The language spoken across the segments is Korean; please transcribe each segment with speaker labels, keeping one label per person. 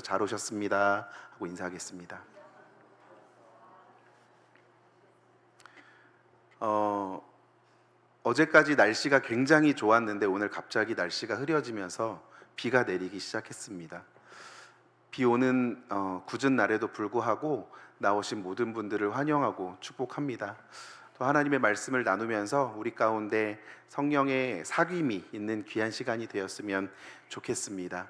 Speaker 1: 잘 오셨습니다 하고 인사하겠습니다. 어제까지 날씨가 굉장히 좋았는데 오늘 갑자기 날씨가 흐려지면서 비가 내리기 시작했습니다. 비 오는 굳은 날에도 불구하고 나오신 모든 분들을 환영하고 축복합니다. 또 하나님의 말씀을 나누면서 우리 가운데 성령의 사귐이 있는 귀한 시간이 되었으면 좋겠습니다.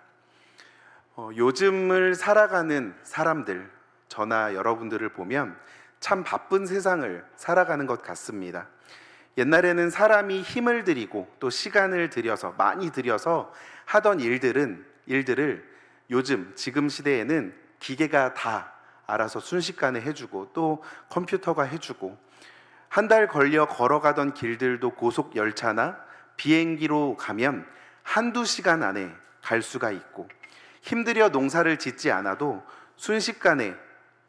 Speaker 1: 요즘을 살아가는 사람들, 저나 여러분들을 보면 참 바쁜 세상을 살아가는 것 같습니다. 옛날에는 사람이 힘을 들이고 또 시간을 들여서 많이 들여서 하던 일들을 지금 시대에는 기계가 다 알아서 순식간에 해주고 또 컴퓨터가 해주고, 한 달 걸려 걸어가던 길들도 고속 열차나 비행기로 가면 한두 시간 안에 갈 수가 있고, 힘들여 농사를 짓지 않아도 순식간에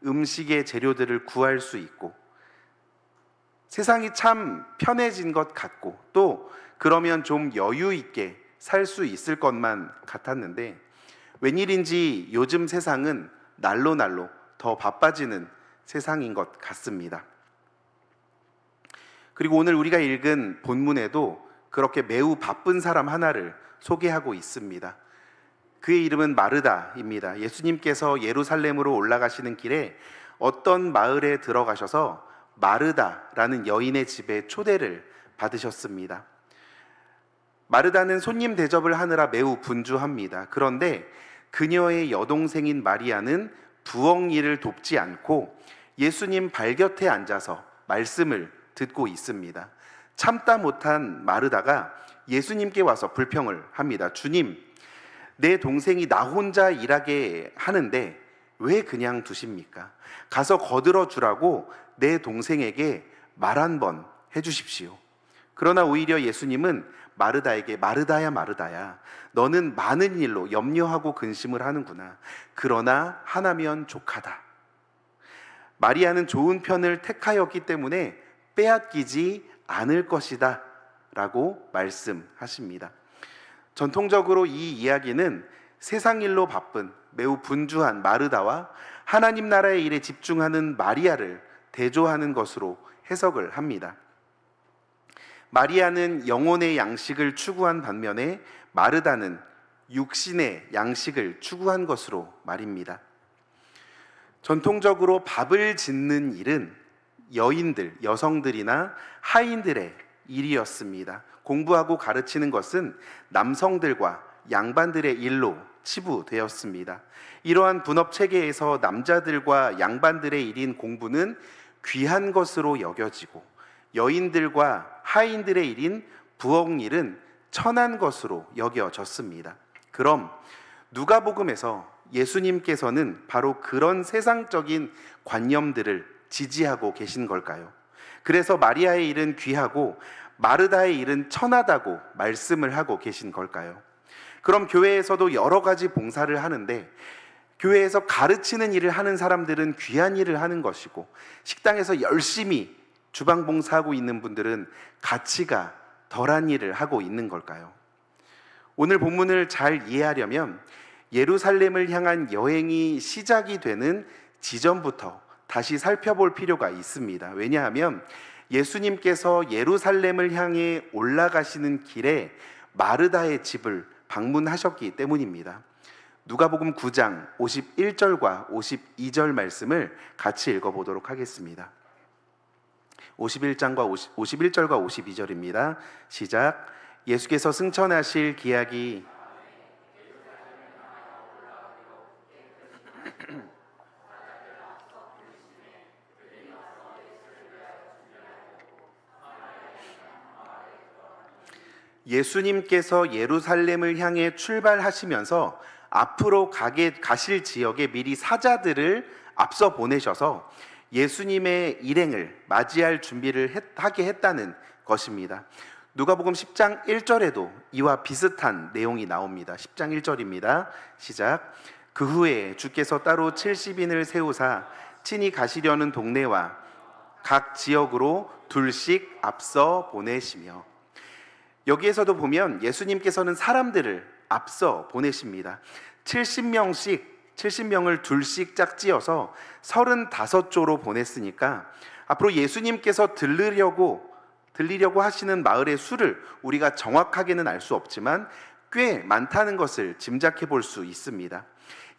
Speaker 1: 음식의 재료들을 구할 수 있고, 세상이 참 편해진 것 같고 또 그러면 좀 여유 있게 살 수 있을 것만 같았는데, 웬일인지 요즘 세상은 날로 더 바빠지는 세상인 것 같습니다. 그리고 오늘 우리가 읽은 본문에도 그렇게 매우 바쁜 사람 하나를 소개하고 있습니다. 그의 이름은 마르다입니다. 예수님께서 예루살렘으로 올라가시는 길에 어떤 마을에 들어가셔서 마르다라는 여인의 집에 초대를 받으셨습니다. 마르다는 손님 대접을 하느라 매우 분주합니다. 그런데 그녀의 여동생인 마리아는 부엌 일을 돕지 않고 예수님 발곁에 앉아서 말씀을 듣고 있습니다. 참다 못한 마르다가 예수님께 와서 불평을 합니다. 주님, 내 동생이 나 혼자 일하게 하는데 왜 그냥 두십니까? 가서 거들어 주라고 내 동생에게 말 한 번 해주십시오. 그러나 오히려 예수님은 마르다에게 마르다야, 너는 많은 일로 염려하고 근심을 하는구나. 그러나 하나면 족하다. 마리아는 좋은 편을 택하였기 때문에 빼앗기지 않을 것이다 라고 말씀하십니다. 전통적으로 이 이야기는 세상 일로 바쁜 매우 분주한 마르다와 하나님 나라의 일에 집중하는 마리아를 대조하는 것으로 해석을 합니다. 마리아는 영혼의 양식을 추구한 반면에 마르다는 육신의 양식을 추구한 것으로 말입니다. 전통적으로 밥을 짓는 일은 여성들이나 하인들의 일이었습니다. 공부하고 가르치는 것은 남성들과 양반들의 일로 치부되었습니다. 이러한 분업 체계에서 남자들과 양반들의 일인 공부는 귀한 것으로 여겨지고, 여인들과 하인들의 일인 부엌 일은 천한 것으로 여겨졌습니다. 그럼 누가복음에서 예수님께서는 바로 그런 세상적인 관념들을 지지하고 계신 걸까요? 그래서 마리아의 일은 귀하고 마르다의 일은 천하다고 말씀을 하고 계신 걸까요? 그럼 교회에서도 여러 가지 봉사를 하는데 교회에서 가르치는 일을 하는 사람들은 귀한 일을 하는 것이고, 식당에서 열심히 주방 봉사하고 있는 분들은 가치가 덜한 일을 하고 있는 걸까요? 오늘 본문을 잘 이해하려면 예루살렘을 향한 여행이 시작이 되는 지점부터 다시 살펴볼 필요가 있습니다. 왜냐하면 예수님께서 예루살렘을 향해 올라가시는 길에 마르다의 집을 방문하셨기 때문입니다. 누가복음 9장 51절과 52절 말씀을 같이 읽어보도록 하겠습니다. 51절과 52절입니다. 시작. 예수께서 승천하실 기약이 예수님께서 예루살렘을 향해 출발하시면서 앞으로 가실 지역에 미리 사자들을 앞서 보내셔서 예수님의 일행을 맞이할 준비를 하게 했다는 것입니다. 누가복음 10장 1절에도 이와 비슷한 내용이 나옵니다. 10장 1절입니다. 시작. 그 후에 주께서 따로 70인을 세우사 친히 가시려는 동네와 각 지역으로 둘씩 앞서 보내시며, 여기에서도 보면 예수님께서는 사람들을 앞서 보내십니다. 70명씩 70명을 둘씩 짝지어서 35조로 보냈으니까 앞으로 예수님께서 들리려고 하시는 마을의 수를 우리가 정확하게는 알 수 없지만 꽤 많다는 것을 짐작해 볼 수 있습니다.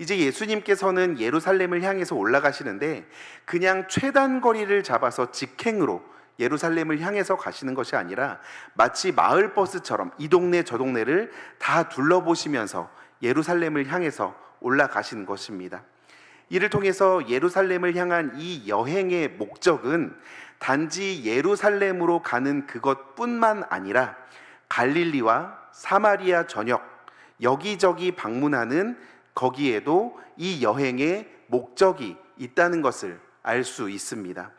Speaker 1: 이제 예수님께서는 예루살렘을 향해서 올라가시는데 그냥 최단 거리를 잡아서 직행으로 예루살렘을 향해서 가시는 것이 아니라 마치 마을버스처럼 이 동네 저 동네를 다 둘러보시면서 예루살렘을 향해서 올라가시는 것입니다. 이를 통해서 예루살렘을 향한 이 여행의 목적은 단지 예루살렘으로 가는 그것뿐만 아니라 갈릴리와 사마리아 전역 여기저기 방문하는 거기에도 이 여행의 목적이 있다는 것을 알 수 있습니다.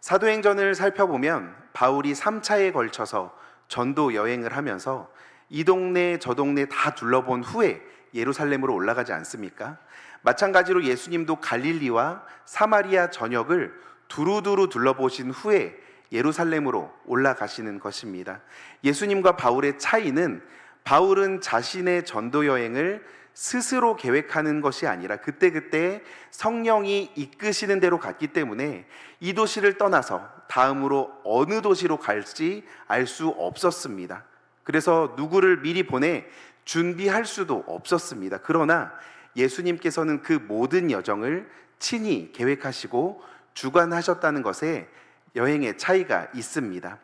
Speaker 1: 사도행전을 살펴보면 바울이 3차에 걸쳐서 전도 여행을 하면서 이 동네 저 동네 다 둘러본 후에 예루살렘으로 올라가지 않습니까? 마찬가지로 예수님도 갈릴리와 사마리아 전역을 두루두루 둘러보신 후에 예루살렘으로 올라가시는 것입니다. 예수님과 바울의 차이는 바울은 자신의 전도 여행을 스스로 계획하는 것이 아니라 그때그때 성령이 이끄시는 대로 갔기 때문에 이 도시를 떠나서 다음으로 어느 도시로 갈지 알 수 없었습니다. 그래서 누구를 미리 보내 준비할 수도 없었습니다. 그러나 예수님께서는 그 모든 여정을 친히 계획하시고 주관하셨다는 것에 여행의 차이가 있습니다.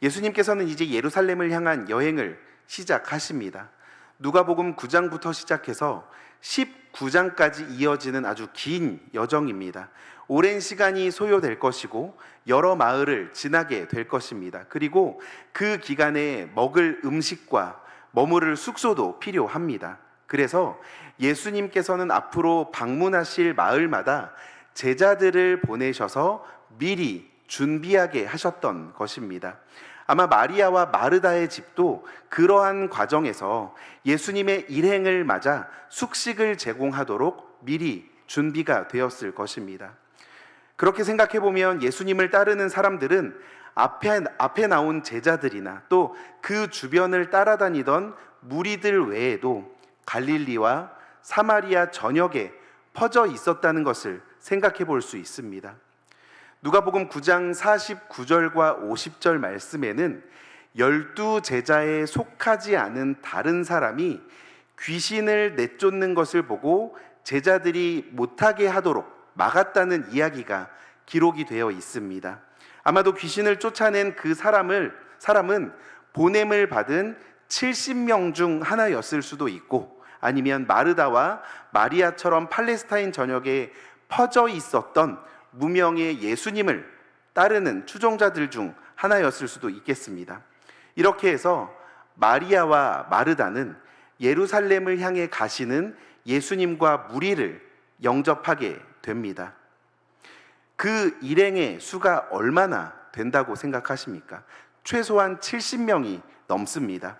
Speaker 1: 예수님께서는 이제 예루살렘을 향한 여행을 시작하십니다. 누가복음 9장부터 시작해서 19장까지 이어지는 아주 긴 여정입니다. 오랜 시간이 소요될 것이고 여러 마을을 지나게 될 것입니다. 그리고 그 기간에 먹을 음식과 머무를 숙소도 필요합니다. 그래서 예수님께서는 앞으로 방문하실 마을마다 제자들을 보내셔서 미리 준비하게 하셨던 것입니다. 아마 마리아와 마르다의 집도 그러한 과정에서 예수님의 일행을 맞아 숙식을 제공하도록 미리 준비가 되었을 것입니다. 그렇게 생각해 보면 예수님을 따르는 사람들은 앞에 나온 제자들이나 또 그 주변을 따라다니던 무리들 외에도 갈릴리와 사마리아 전역에 퍼져 있었다는 것을 생각해 볼 수 있습니다. 누가복음 9장 49절과 50절 말씀에는 12제자에 속하지 않은 다른 사람이 귀신을 내쫓는 것을 보고 제자들이 못하게 하도록 막았다는 이야기가 기록이 되어 있습니다. 아마도 귀신을 쫓아낸 그 사람은 보냄을 받은 70명 중 하나였을 수도 있고 아니면 마르다와 마리아처럼 팔레스타인 전역에 퍼져 있었던 무명의 예수님을 따르는 추종자들 중 하나였을 수도 있겠습니다. 이렇게 해서 마리아와 마르다는 예루살렘을 향해 가시는 예수님과 무리를 영접하게 됩니다. 그 일행의 수가 얼마나 된다고 생각하십니까? 최소한 70명이 넘습니다.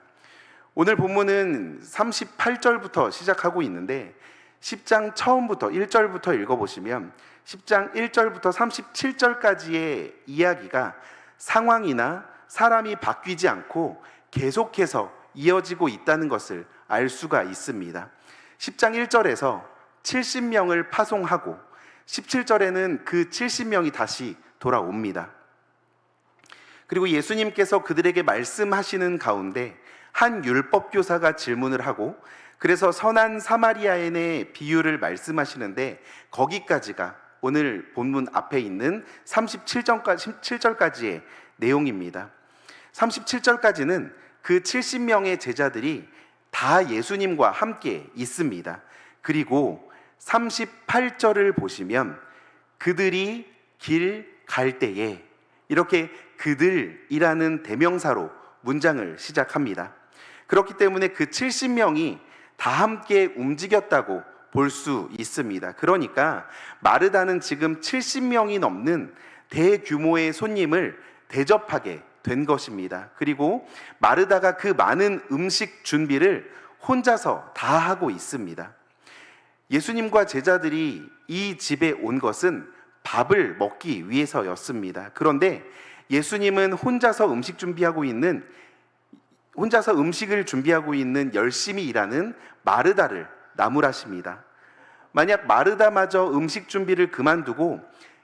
Speaker 1: 오늘 본문은 38절부터 시작하고 있는데 10장 처음부터 1절부터 읽어보시면 10장 1절부터 37절까지의 이야기가 상황이나 사람이 바뀌지 않고 계속해서 이어지고 있다는 것을 알 수가 있습니다. 10장 1절에서 70명을 파송하고 17절에는 그 70명이 다시 돌아옵니다. 그리고 예수님께서 그들에게 말씀하시는 가운데 한 율법교사가 질문을 하고 그래서 선한 사마리아인의 비유를 말씀하시는데 거기까지가 오늘 본문 앞에 있는 37절까지의 내용입니다. 37절까지는 그 70명의 제자들이 다 예수님과 함께 있습니다. 그리고 38절을 보시면 그들이 길 갈 때에 이렇게 그들이라는 대명사로 문장을 시작합니다. 그렇기 때문에 그 70명이 다 함께 움직였다고 볼 수 있습니다. 그러니까 마르다는 지금 70명이 넘는 대규모의 손님을 대접하게 된 것입니다. 그리고 마르다가 그 많은 음식 준비를 혼자서 다 하고 있습니다. 예수님과 제자들이 이 집에 온 것은 밥을 먹기 위해서였습니다. 그런데 예수님은 혼자서 음식을 준비하고 있는 열심히 일하는 마르다를 나무라십니다. 만약 마르다마저 음식 준비를 그만두고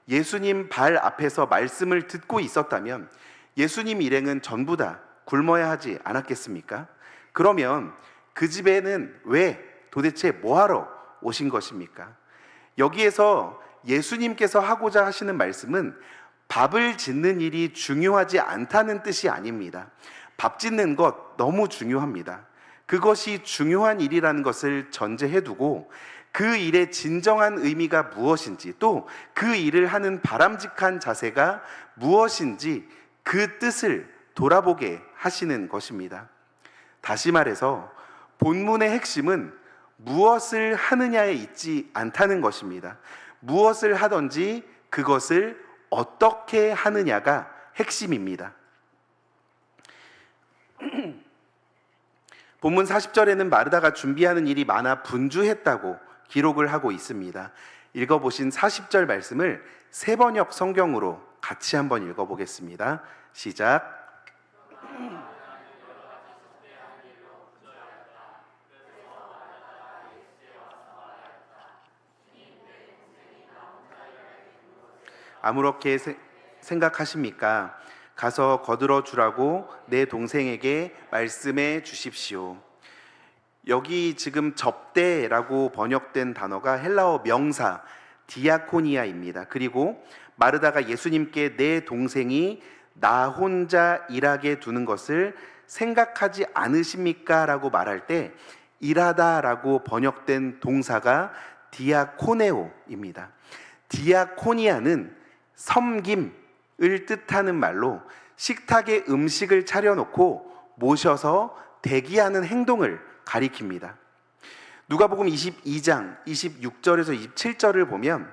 Speaker 1: 예수님 발 앞에서 말씀을 듣고 있었다면 예수님 일행은 전부 다 굶어야 하지 않았겠습니까? 그러면 그 집에는 왜 도대체 뭐하러 오신 것입니까? 여기에서 예수님께서 하고자 하시는 말씀은 밥을 짓는 일이 중요하지 않다는 뜻이 아닙니다. 밥 짓는 것 너무 중요합니다. 그것이 중요한 일이라는 것을 전제해 두고 그 일의 진정한 의미가 무엇인지, 또 그 일을 하는 바람직한 자세가 무엇인지 그 뜻을 돌아보게 하시는 것입니다. 다시 말해서 본문의 핵심은 무엇을 하느냐에 있지 않다는 것입니다. 무엇을 하든지 그것을 어떻게 하느냐가 핵심입니다. 본문 40절에는 마르다가 준비하는 일이 많아 분주했다고 기록을 하고 있습니다. 읽어보신 40절 말씀을 세번역 성경으로 같이 한번 읽어보겠습니다. 시작. 아무렇게 생각하십니까? 가서 거들어 주라고 내 동생에게 말씀해 주십시오. 여기 지금 접대라고 번역된 단어가 헬라어 명사 디아코니아입니다. 그리고 마르다가 예수님께 내 동생이 나 혼자 일하게 두는 것을 생각하지 않으십니까? 라고 말할 때 일하다라고 번역된 동사가 디아코네오입니다. 디아코니아는 섬김을 뜻하는 말로 식탁에 음식을 차려놓고 모셔서 대기하는 행동을 가리킵니다. 누가복음 22장 26절에서 27절을 보면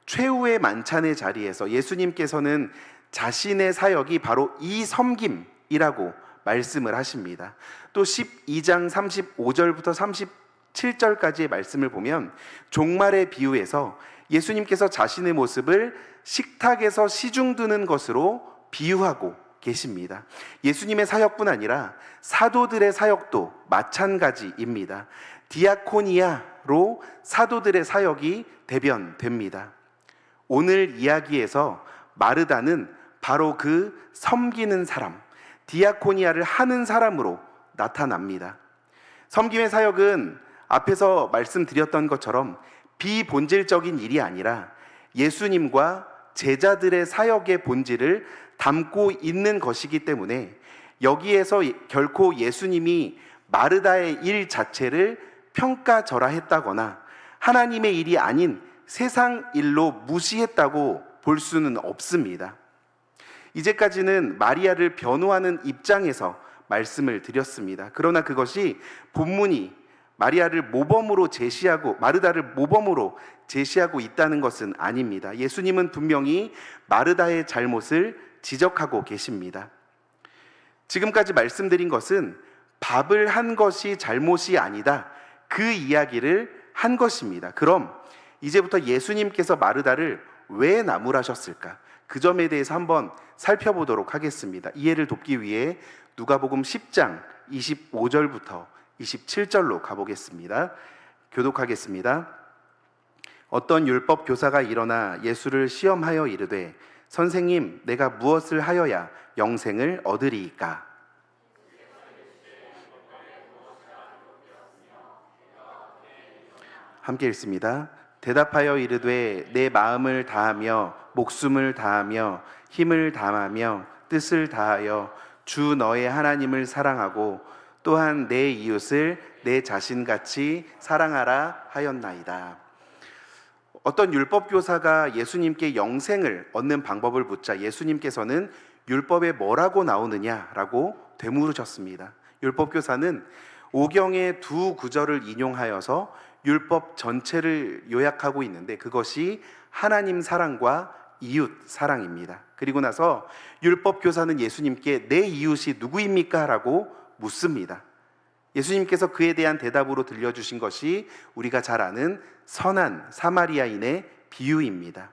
Speaker 1: 최후의 만찬의 자리에서 예수님께서는 자신의 사역이 바로 이 섬김이라고 말씀을 하십니다. 또 12장 35절부터 37절까지의 말씀을 보면 종말의 비유에서 예수님께서 자신의 모습을 식탁에서 시중 드는 것으로 비유하고 계십니다. 예수님의 사역뿐 아니라 사도들의 사역도 마찬가지입니다. 디아코니아로 사도들의 사역이 대변됩니다. 오늘 이야기에서 마르다는 바로 그 섬기는 사람, 디아코니아를 하는 사람으로 나타납니다. 섬김의 사역은 앞에서 말씀드렸던 것처럼 비본질적인 일이 아니라 예수님과 제자들의 사역의 본질을 담고 있는 것이기 때문에 여기에서 결코 예수님이 마르다의 일 자체를 평가절하했다거나 하나님의 일이 아닌 세상 일로 무시했다고 볼 수는 없습니다. 이제까지는 마리아를 변호하는 입장에서 말씀을 드렸습니다. 그러나 그것이 본문이 마르다를 모범으로 제시하고 있다는 것은 아닙니다. 예수님은 분명히 마르다의 잘못을 지적하고 계십니다. 지금까지 말씀드린 것은 밥을 한 것이 잘못이 아니다, 그 이야기를 한 것입니다. 그럼 이제부터 예수님께서 마르다를 왜 나무라셨을까? 그 점에 대해서 한번 살펴보도록 하겠습니다. 이해를 돕기 위해 누가복음 10장 25절부터 27절로 가보겠습니다. 교독하겠습니다. 어떤 율법 교사가 일어나 예수를 시험하여 이르되 선생님, 내가 무엇을 하여야 영생을 얻으리이까? 함께 읽습니다. 대답하여 이르되 내 마음을 다하며 목숨을 다하며 힘을 다하며 뜻을 다하여 주 너의 하나님을 사랑하고 또한 내 이웃을 내 자신같이 사랑하라 하였나이다. 어떤 율법교사가 예수님께 영생을 얻는 방법을 묻자 예수님께서는 율법에 뭐라고 나오느냐라고 되물으셨습니다. 율법교사는 오경의 두 구절을 인용하여서 율법 전체를 요약하고 있는데 그것이 하나님 사랑과 이웃 사랑입니다. 그리고 나서 율법교사는 예수님께 내 이웃이 누구입니까? 라고 묻습니다. 예수님께서 그에 대한 대답으로 들려주신 것이 우리가 잘 아는 선한 사마리아인의 비유입니다.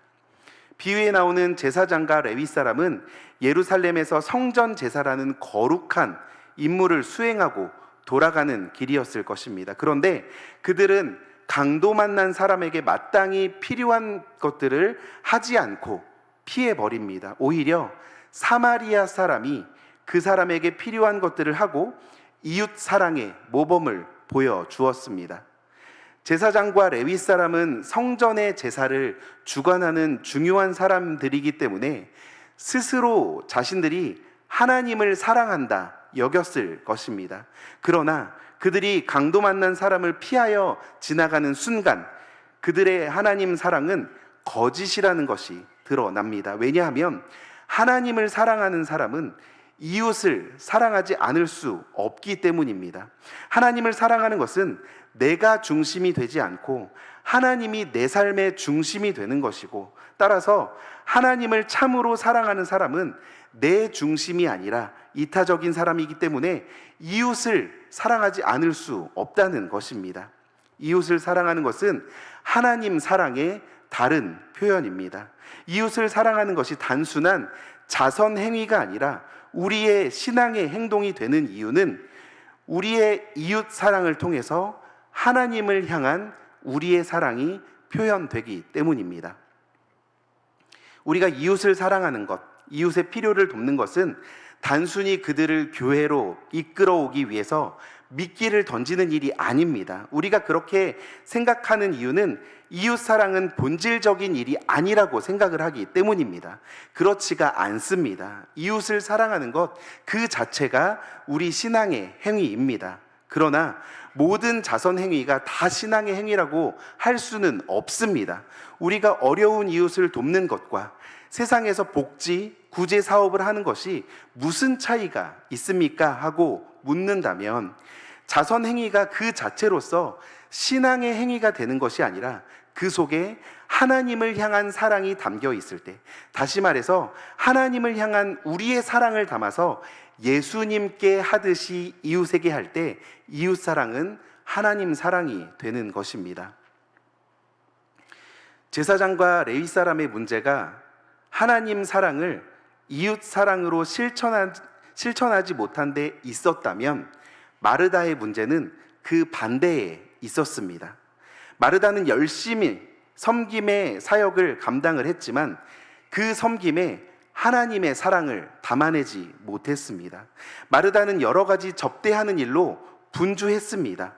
Speaker 1: 비유에 나오는 제사장과 레위 사람은 예루살렘에서 성전 제사라는 거룩한 임무를 수행하고 돌아가는 길이었을 것입니다. 그런데 그들은 강도 만난 사람에게 마땅히 필요한 것들을 하지 않고 피해버립니다. 오히려 사마리아 사람이 그 사람에게 필요한 것들을 하고 이웃 사랑의 모범을 보여주었습니다. 제사장과 레위 사람은 성전의 제사를 주관하는 중요한 사람들이기 때문에 스스로 자신들이 하나님을 사랑한다 여겼을 것입니다. 그러나 그들이 강도 만난 사람을 피하여 지나가는 순간 그들의 하나님 사랑은 거짓이라는 것이 드러납니다. 왜냐하면 하나님을 사랑하는 사람은 이웃을 사랑하지 않을 수 없기 때문입니다. 하나님을 사랑하는 것은 내가 중심이 되지 않고 하나님이 내 삶의 중심이 되는 것이고, 따라서 하나님을 참으로 사랑하는 사람은 내 중심이 아니라 이타적인 사람이기 때문에 이웃을 사랑하지 않을 수 없다는 것입니다. 이웃을 사랑하는 것은 하나님 사랑의 다른 표현입니다. 이웃을 사랑하는 것이 단순한 자선 행위가 아니라 우리의 신앙의 행동이 되는 이유는 우리의 이웃 사랑을 통해서 하나님을 향한 우리의 사랑이 표현되기 때문입니다. 우리가 이웃을 사랑하는 것, 이웃의 필요를 돕는 것은 단순히 그들을 교회로 이끌어오기 위해서 미끼를 던지는 일이 아닙니다. 우리가 그렇게 생각하는 이유는 이웃 사랑은 본질적인 일이 아니라고 생각을 하기 때문입니다. 그렇지가 않습니다. 이웃을 사랑하는 것 그 자체가 우리 신앙의 행위입니다. 그러나 모든 자선 행위가 다 신앙의 행위라고 할 수는 없습니다. 우리가 어려운 이웃을 돕는 것과 세상에서 복지, 구제 사업을 하는 것이 무슨 차이가 있습니까? 하고 묻는다면 자선 행위가 그 자체로서 신앙의 행위가 되는 것이 아니라 그 속에 하나님을 향한 사랑이 담겨 있을 때, 다시 말해서 하나님을 향한 우리의 사랑을 담아서 예수님께 하듯이 이웃에게 할 때 이웃 사랑은 하나님 사랑이 되는 것입니다. 제사장과 레위 사람의 문제가 하나님 사랑을 이웃 사랑으로 실천하지 못한 데 있었다면 마르다의 문제는 그 반대에 있었습니다. 마르다는 열심히 섬김의 사역을 감당을 했지만 그 섬김에 하나님의 사랑을 담아내지 못했습니다. 마르다는 여러 가지 접대하는 일로 분주했습니다.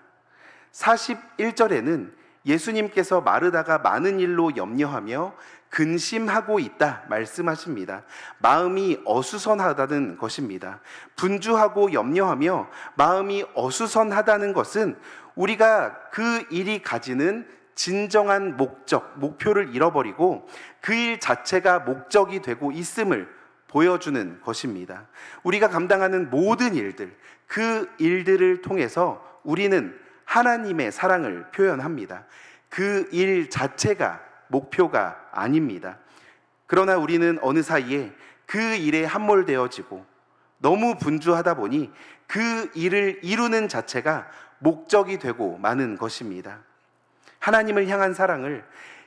Speaker 1: 41절에는 예수님께서 마르다가 많은 일로 염려하며 근심하고 있다 말씀하십니다. 마음이 어수선하다는 것입니다. 분주하고 염려하며 마음이 어수선하다는 것은 우리가 그 일이 가지는 진정한 목표를 잃어버리고 그 일 자체가 목적이 되고 있음을 보여주는 것입니다. 우리가 감당하는 모든 일들, 그 일들을 통해서 우리는 하나님의 사랑을 표현합니다. 그 일 자체가 목표가 아닙니다. 그러나 우리는 어느 사이에 그 일에 함몰되어지고 너무 분주하다 보니 그 일을 이루는 자체가 목적이 되고 마는 것입니다. 하나님을 향한 사랑을,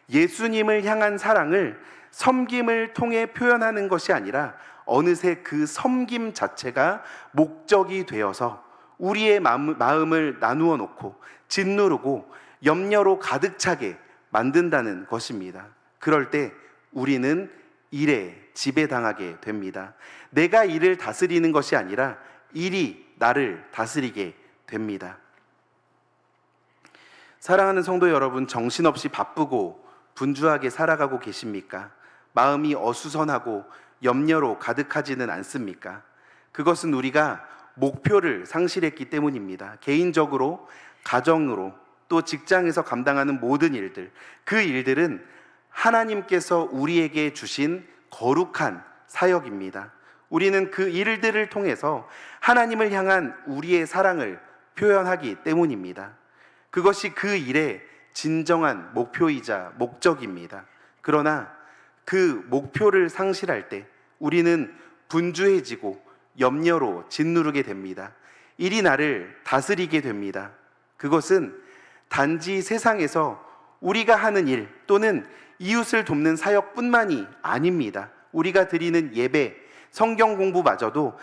Speaker 1: 예수님을 향한 사랑을 섬김을 통해 표현하는 것이 아니라 어느새 그 섬김 자체가 목적이 되어서 우리의 마음을 나누어 놓고 짓누르고 염려로 가득 차게 만든다는 것입니다. 그럴 때 우리는 일에 지배당하게 됩니다. 내가 일을 다스리는 것이 아니라 일이 나를 다스리게 됩니다. 사랑하는 성도 여러분, 정신없이 바쁘고 분주하게 살아가고 계십니까? 마음이 어수선하고 염려로 가득하지는 않습니까? 그것은 우리가 목표를 상실했기 때문입니다. 개인적으로, 가정으로, 또 직장에서 감당하는 모든 일들, 그 일들은 하나님께서 우리에게 주신 거룩한 사역입니다. 우리는 그 일들을 통해서 하나님을 향한 우리의 사랑을 표현하기 때문입니다. 그것이 그 일의 진정한 목표이자 목적입니다. 그러나 그 목표를 상실할 때 우리는 분주해지고 염려로 짓누르게 됩니다. 일이 나를 다스리게 됩니다. 그것은 단지 세상에서 우리가 하는 일 또는 이웃을 돕는 사역뿐만이 아닙니다. 우리가 드리는 예배, 성경 공부마저도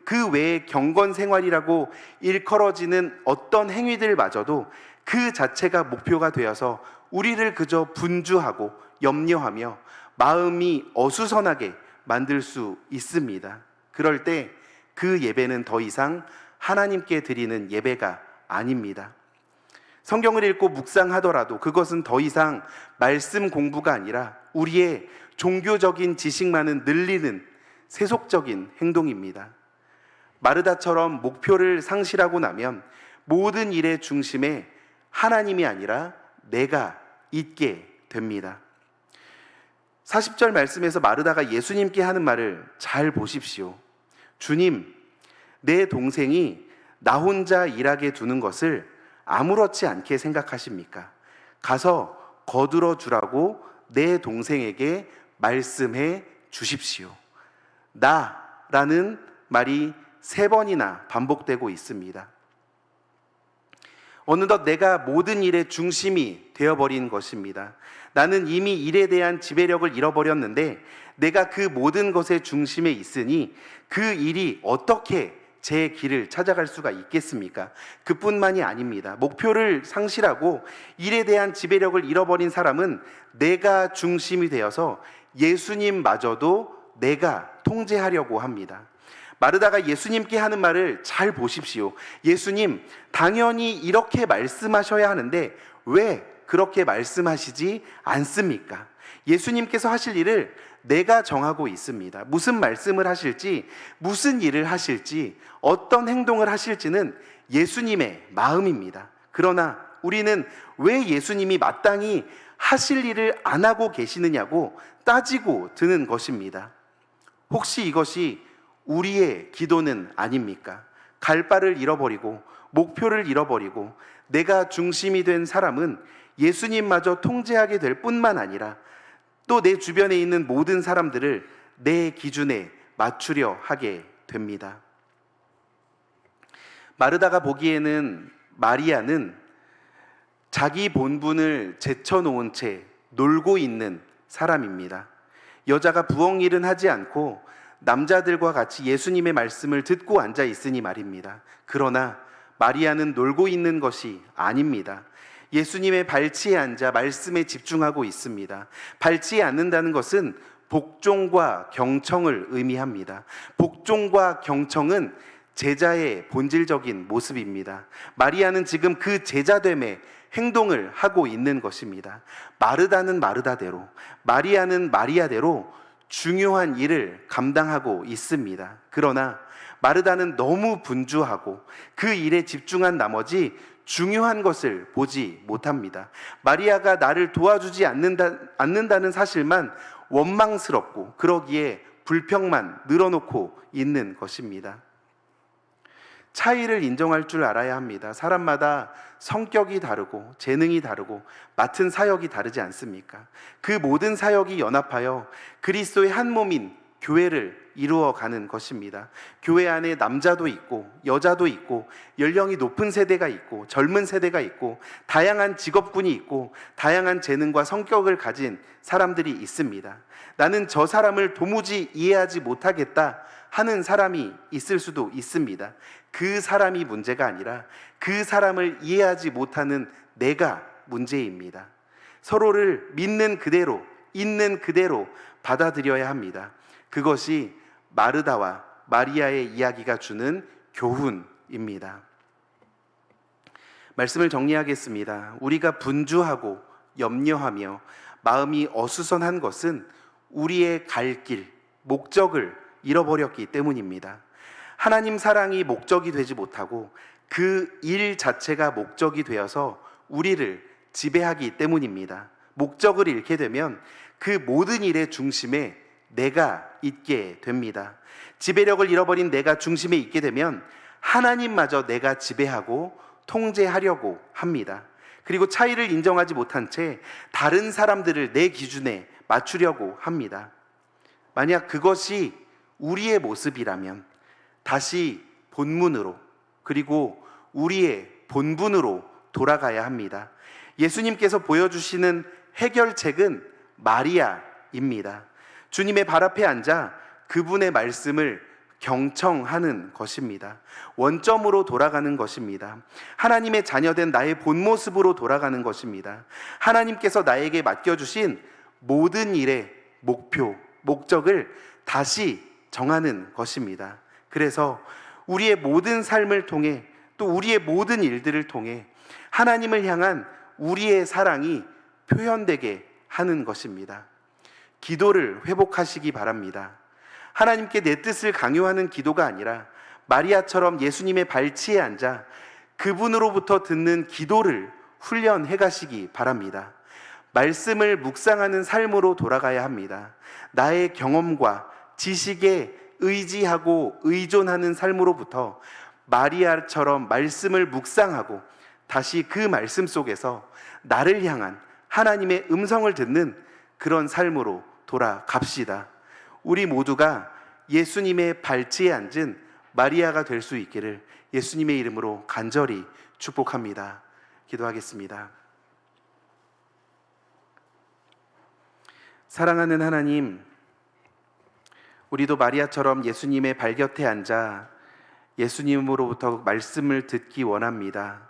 Speaker 1: 그 외의 경건 생활이라고 일컬어지는 어떤 행위들마저도 그 자체가 목표가 되어서 우리를 그저 분주하고 염려하며 마음이 어수선하게 만들 수 있습니다. 그럴 때 그 예배는 더 이상 하나님께 드리는 예배가 아닙니다. 성경을 읽고 묵상하더라도 그것은 더 이상 말씀 공부가 아니라 우리의 종교적인 지식만은 늘리는 세속적인 행동입니다. 마르다처럼 목표를 상실하고 나면 모든 일의 중심에 하나님이 아니라 내가 있게 됩니다. 40절 말씀에서 마르다가 예수님께 하는 말을 잘 보십시오. 주님, 내 동생이 나 혼자 일하게 두는 것을 아무렇지 않게 생각하십니까? 가서 거들어 주라고 내 동생에게 말씀해 주십시오. 나라는 말이 3번이나 반복되고 있습니다. 어느덧 내가 모든 일의 중심이 되어버린 것입니다. 나는 이미 일에 대한 지배력을 잃어버렸는데 내가 그 모든 것의 중심에 있으니 그 일이 어떻게 제 길을 찾아갈 수가 있겠습니까? 그뿐만이 아닙니다. 목표를 상실하고 일에 대한 지배력을 잃어버린 사람은 내가 중심이 되어서 예수님마저도 내가 통제하려고 합니다. 마르다가 예수님께 하는 말을 잘 보십시오. 예수님, 당연히 이렇게 말씀하셔야 하는데 왜 그렇게 말씀하시지 않습니까? 예수님께서 하실 일을 내가 정하고 있습니다. 무슨 말씀을 하실지, 무슨 일을 하실지, 어떤 행동을 하실지는 예수님의 마음입니다. 그러나 우리는 왜 예수님이 마땅히 하실 일을 안 하고 계시느냐고 따지고 드는 것입니다. 혹시 이것이 우리의 기도는 아닙니까? 갈 바를 잃어버리고 목표를 잃어버리고 내가 중심이 된 사람은 예수님마저 통제하게 될 뿐만 아니라 또 내 주변에 있는 모든 사람들을 내 기준에 맞추려 하게 됩니다. 마르다가 보기에는 마리아는 자기 본분을 제쳐놓은 채 놀고 있는 사람입니다. 여자가 부엌 일은 하지 않고 남자들과 같이 예수님의 말씀을 듣고 앉아 있으니 말입니다. 그러나 마리아는 놀고 있는 것이 아닙니다. 예수님의 발치에 앉아 말씀에 집중하고 있습니다. 발치에 앉는다는 것은 복종과 경청을 의미합니다. 복종과 경청은 제자의 본질적인 모습입니다. 마리아는 지금 그 제자됨의 행동을 하고 있는 것입니다. 마르다는 마르다대로, 마리아는 마리아대로 중요한 일을 감당하고 있습니다. 그러나 마르다는 너무 분주하고 그 일에 집중한 나머지 중요한 것을 보지 못합니다. 마리아가 나를 도와주지 않는다는 사실만 원망스럽고 그러기에 불평만 늘어놓고 있는 것입니다. 차이를 인정할 줄 알아야 합니다. 사람마다 성격이 다르고 재능이 다르고 맡은 사역이 다르지 않습니까? 그 모든 사역이 연합하여 그리스도의 한 몸인 교회를 이루어가는 것입니다. 교회 안에 남자도 있고 여자도 있고 연령이 높은 세대가 있고 젊은 세대가 있고 다양한 직업군이 있고 다양한 재능과 성격을 가진 사람들이 있습니다. 나는 저 사람을 도무지 이해하지 못하겠다 하는 사람이 있을 수도 있습니다. 그 사람이 문제가 아니라 그 사람을 이해하지 못하는 내가 문제입니다. 서로를 믿는 그대로, 있는 그대로 받아들여야 합니다. 그것이 마르다와 마리아의 이야기가 주는 교훈입니다. 말씀을 정리하겠습니다. 우리가 분주하고 염려하며 마음이 어수선한 것은 우리의 갈 길, 목적을 잃어버렸기 때문입니다. 하나님 사랑이 목적이 되지 못하고 그 일 자체가 목적이 되어서 우리를 지배하기 때문입니다. 목적을 잃게 되면 그 모든 일의 중심에 내가 있게 됩니다. 지배력을 잃어버린 내가 중심에 있게 되면 하나님마저 내가 지배하고 통제하려고 합니다. 그리고 차이를 인정하지 못한 채 다른 사람들을 내 기준에 맞추려고 합니다. 만약 그것이 우리의 모습이라면 다시 본문으로 그리고 우리의 본분으로 돌아가야 합니다. 예수님께서 보여주시는 해결책은 마리아입니다. 주님의 발 앞에 앉아 그분의 말씀을 경청하는 것입니다. 원점으로 돌아가는 것입니다. 하나님의 자녀된 나의 본 모습으로 돌아가는 것입니다. 하나님께서 나에게 맡겨주신 모든 일의 목표, 목적을 다시 정하는 것입니다. 그래서 우리의 모든 삶을 통해, 또 우리의 모든 일들을 통해 하나님을 향한 우리의 사랑이 표현되게 하는 것입니다. 기도를 회복하시기 바랍니다. 하나님께 내 뜻을 강요하는 기도가 아니라 마리아처럼 예수님의 발치에 앉아 그분으로부터 듣는 기도를 훈련해 가시기 바랍니다. 말씀을 묵상하는 삶으로 돌아가야 합니다. 나의 경험과 지식에 의지하고 의존하는 삶으로부터 마리아처럼 말씀을 묵상하고 다시 그 말씀 속에서 나를 향한 하나님의 음성을 듣는 그런 삶으로 돌아갑시다. 우리 모두가 예수님의 발치에 앉은 마리아가 될 수 있기를 예수님의 이름으로 간절히 축복합니다. 기도하겠습니다. 사랑하는 하나님, 우리도 마리아처럼 예수님의 발곁에 앉아 예수님으로부터 말씀을 듣기 원합니다.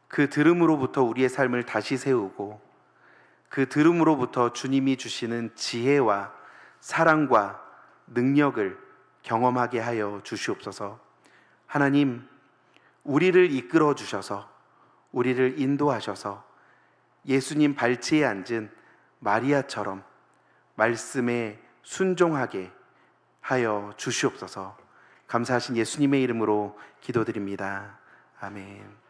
Speaker 1: 그 들음으로부터 우리의 삶을 다시 세우고 그 들음으로부터 주님이 주시는 지혜와 사랑과 능력을 경험하게 하여 주시옵소서. 하나님, 우리를 이끌어 주셔서 우리를 인도하셔서 예수님 발치에 앉은 마리아처럼 말씀에 순종하게 하여 주시옵소서. 감사하신 예수님의 이름으로 기도드립니다. 아멘.